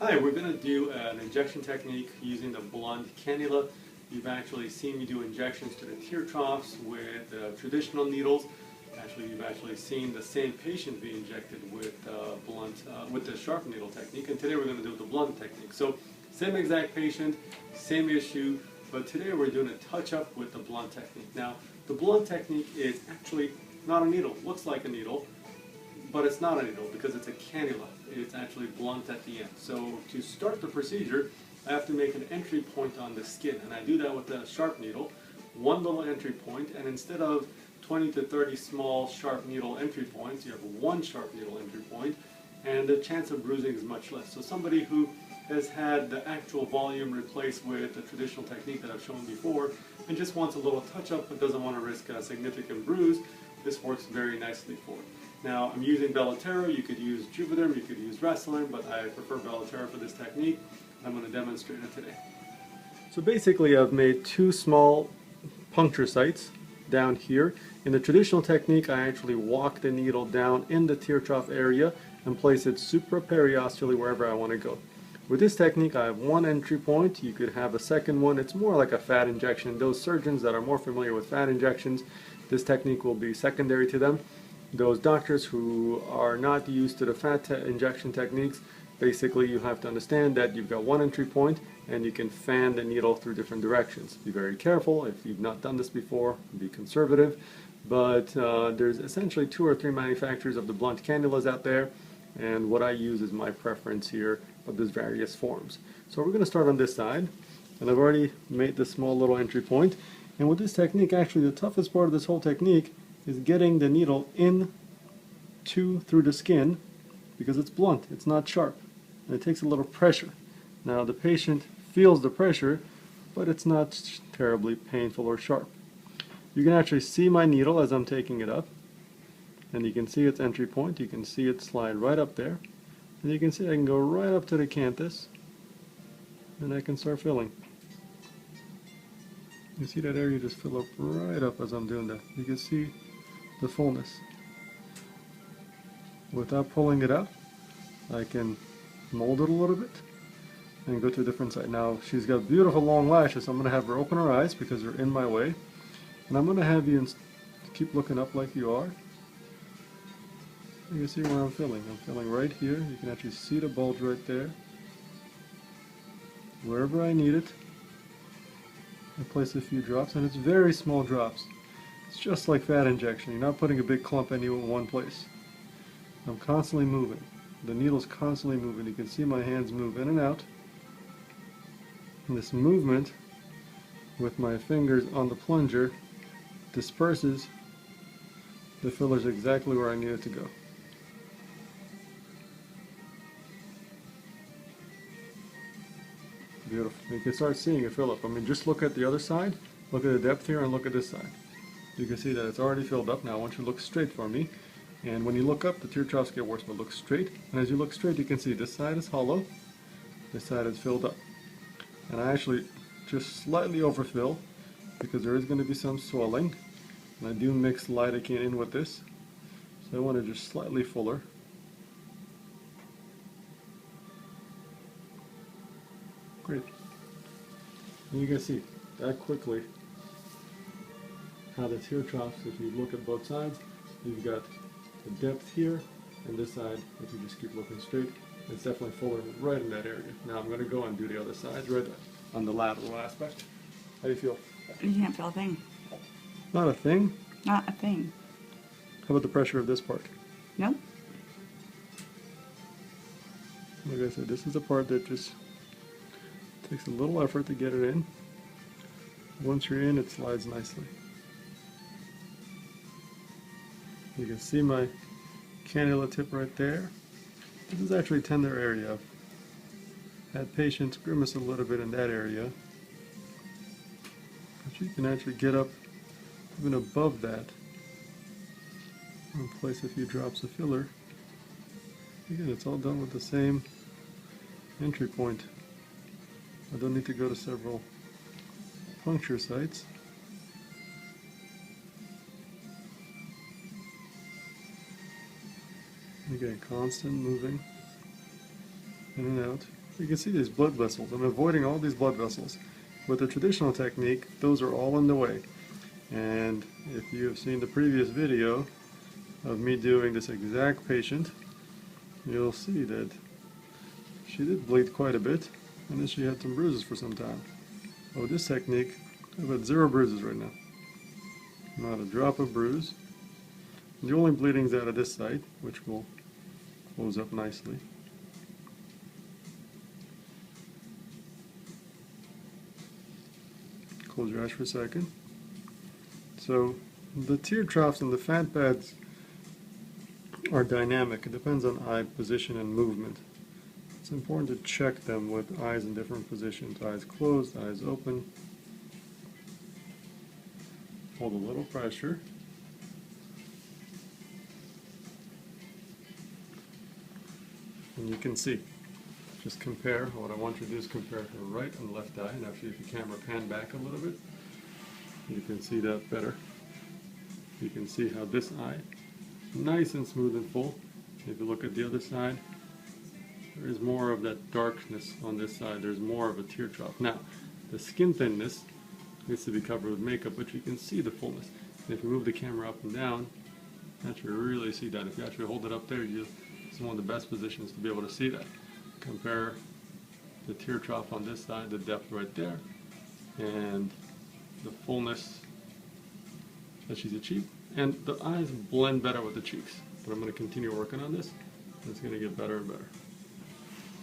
Hi, we're going to do an injection technique using the blunt cannula. You've actually seen me do injections to the tear troughs with traditional needles. Actually, you've actually seen the same patient be injected with with the sharp needle technique, and today we're going to do the blunt technique. So, same exact patient, same issue, but today we're doing a touch-up with the blunt technique. Now, the blunt technique is actually not a needle. It looks like a needle, but it's not a needle because it's a cannula. It's actually blunt at the end. So to start the procedure, I have to make an entry point on the skin, and I do that with a sharp needle, one little entry point, and instead of 20 to 30 small sharp needle entry points, you have one sharp needle entry point, and the chance of bruising is much less. So somebody who has had the actual volume replaced with the traditional technique that I've shown before and just wants a little touch-up but doesn't want to risk a significant bruise, this works very nicely for it. Now, I'm using Belotero. You could use Juvederm, you could use Restylane, but I prefer Belotero for this technique. I'm going to demonstrate it today. So basically, I've made two small puncture sites down here. In the traditional technique, I actually walk the needle down in the tear trough area and place it supraperiosteally wherever I want to go. With this technique, I have one entry point. You could have a second one. It's more like a fat injection. Those surgeons that are more familiar with fat injections, this technique will be secondary to them. Those doctors who are not used to the fat injection techniques, basically you have to understand that you've got one entry point and you can fan the needle through different directions. Be very careful. If you've not done this before, be conservative. But there's essentially 2 or 3 manufacturers of the blunt cannulas out there, and what I use is my preference here, but there's various forms. So we're going to start on this side, and I've already made this small little entry point. And with this technique, actually the toughest part of this whole technique is getting the needle in through the skin, because it's blunt, it's not sharp, and it takes a little pressure. Now the patient feels the pressure, but it's not terribly painful or sharp. You can actually see my needle as I'm taking it up, and you can see its entry point. You can see it slide right up there, and you can see I can go right up to the canthus, and I can start filling. You see that area just fill up right up as I'm doing that. You can see the fullness. Without pulling it out, I can mold it a little bit and go to a different side. Now, she's got beautiful long lashes, so I'm going to have her open her eyes because they're in my way. And I'm going to have you keep looking up like you are. You can see where I'm filling. I'm filling right here. You can actually see the bulge right there. Wherever I need it, I place a few drops, and it's very small drops. It's just like fat injection. You're not putting a big clump in one place. I'm constantly moving. The needle's constantly moving. You can see my hands move in and out. And this movement with my fingers on the plunger disperses the fillers exactly where I need it to go. Beautiful. You can start seeing it fill up. I mean, just look at the other side, look at the depth here, and look at this side. You can see that it's already filled up. Now I want you to look straight for me. And when you look up, the tear troughs get worse, but look straight. And as you look straight, you can see this side is hollow, this side is filled up. And I actually just slightly overfill because there is going to be some swelling. And I do mix lidocaine in with this. So I want it just slightly fuller. Great. And you can see that quickly how the tear troughs, if you look at both sides, you've got the depth here, and this side, if you just keep looking straight, it's definitely fuller right in that area. Now I'm going to go and do the other side, right on the lateral aspect. How do you feel? You can't feel a thing. Not a thing? Not a thing. How about the pressure of this part? Nope. Like I said, this is the part that just takes a little effort to get it in. Once you're in, it slides nicely. You can see my cannula tip right there. This is actually a tender area. I've had patients grimace a little bit in that area. But you can actually get up even above that and place a few drops of filler. Again, it's all done with the same entry point. I don't need to go to several puncture sites. Again, constant moving in and out. You can see these blood vessels. I'm avoiding all these blood vessels. With the traditional technique, those are all in the way. And if you have seen the previous video of me doing this exact patient, you'll see that she did bleed quite a bit, and then she had some bruises for some time. With this technique, I've got 0 bruises right now. Not a drop of bruise. The only bleeding is out of this side, which will close up nicely. Close your eyes for a second. So the tear troughs and the fat pads are dynamic. It depends on eye position and movement. It's important to check them with eyes in different positions. Eyes closed, eyes open. Hold a little pressure. And you can see. Just compare. What I want you to do is compare her right and left eye. And actually, if the camera pan back a little bit, you can see that better. You can see how this eye, nice and smooth and full. If you look at the other side, there is more of that darkness on this side. There's more of a tear trough. Now, the skin thinness needs to be covered with makeup, but you can see the fullness. And if you move the camera up and down, you actually really see that. If you actually hold it up there, it's one of the best positions to be able to see that. Compare the tear trough on this side, the depth right there, and the fullness that she's achieved. And the eyes blend better with the cheeks. But I'm going to continue working on this. It's going to get better and better.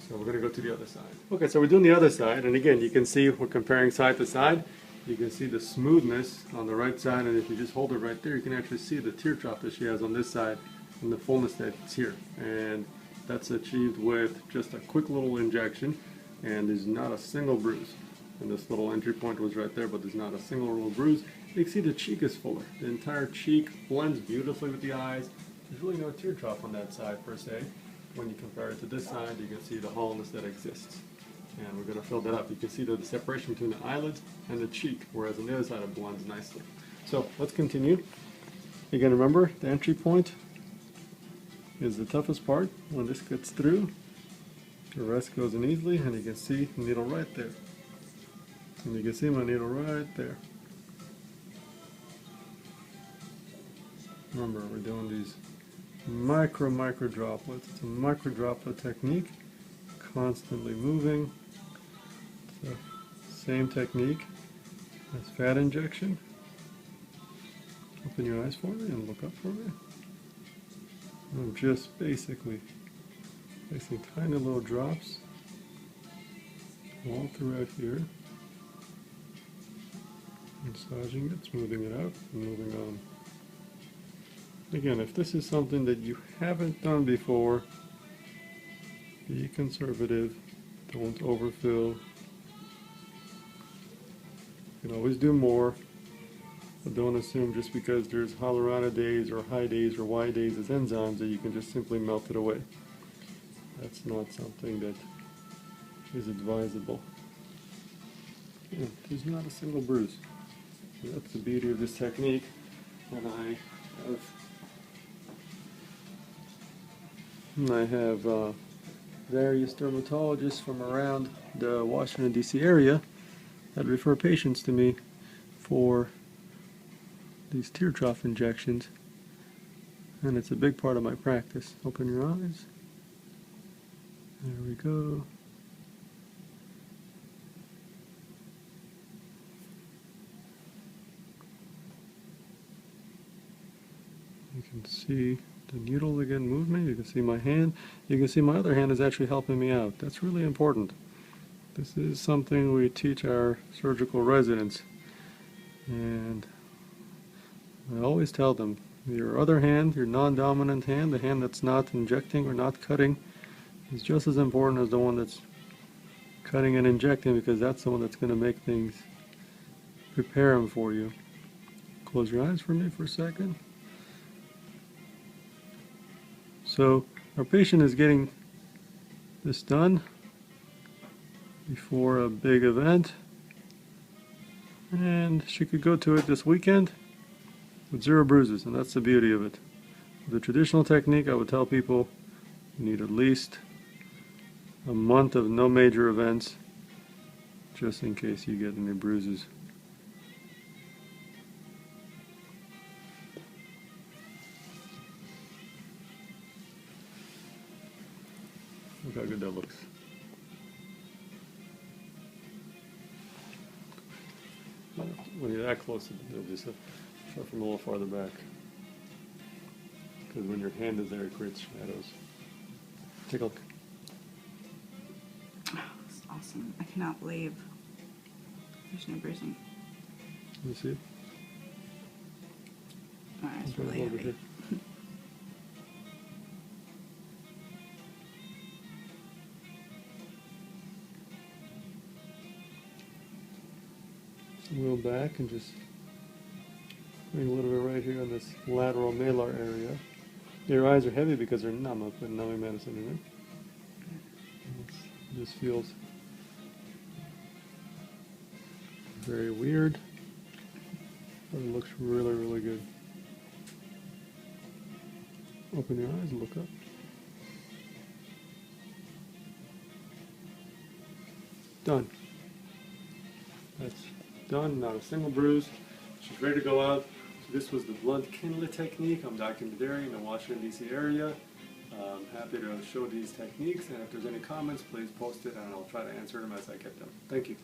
So we're going to go to the other side. Okay, so we're doing the other side, and again, you can see we're comparing side to side. You can see the smoothness on the right side, and if you just hold it right there, you can actually see the tear trough that she has on this side and the fullness that's here. And that's achieved with just a quick little injection, and there's not a single bruise. And this little entry point was right there, but there's not a single little bruise. You can see the cheek is fuller. The entire cheek blends beautifully with the eyes. There's really no tear trough on that side per se. When you compare it to this side, you can see the hollowness that exists. And we're going to fill that up. You can see the separation between the eyelids and the cheek, whereas on the other side it blends nicely. So let's continue. Again, remember, the entry point is the toughest part. When this gets through, the rest goes in easily, and you can see the needle right there. And you can see my needle right there. Remember, we're doing these micro droplets. It's a micro droplet technique, constantly moving. It's the same technique as fat injection. Open your eyes for me and look up for me. I'm just basically placing tiny little drops all throughout here, massaging it, smoothing it out, and moving on. Again, if this is something that you haven't done before, be conservative, don't overfill. You can always do more, but don't assume just because there's hyaluronidase or high days or Y days as enzymes that you can just simply melt it away. That's not something that is advisable. Yeah, there's not a single bruise. That's the beauty of this technique, and I have various dermatologists from around the Washington, D.C. area that refer patients to me for these tear trough injections, and it's a big part of my practice. Open your eyes. There we go. You can see the needle again moving. You can see my hand. You can see my other hand is actually helping me out. That's really important. This is something we teach our surgical residents, and I always tell them, your other hand, your non-dominant hand, the hand that's not injecting or not cutting, is just as important as the one that's cutting and injecting, because that's the one that's going to make things, prepare them for you. Close your eyes for me for a second. So our patient is getting this done before a big event, and she could go to it this weekend with 0 bruises, and that's the beauty of it. With the traditional technique, I would tell people you need at least a month of no major events, just in case you get any bruises. Look how good that looks. When you're that close, it'll just start from a little farther back. Because when your hand is there, it creates shadows. Take a look. Oh, that's awesome. I cannot believe there's no bruising. Let me see it. Oh, it's Okay, really over heavy. here. Wheel back and just bring a little bit right here on this lateral malar area. Your eyes are heavy because they're numb. I'll put numbing medicine in it. This feels very weird, but it looks really, really good. Open your eyes and look up. Done. That's done, not a single bruise. She's ready to go out. So this was the blunt Cannula technique. I'm Dr. Mederi in the Washington, D.C. area. I'm happy to show these techniques, and if there's any comments, please post it and I'll try to answer them as I get them. Thank you.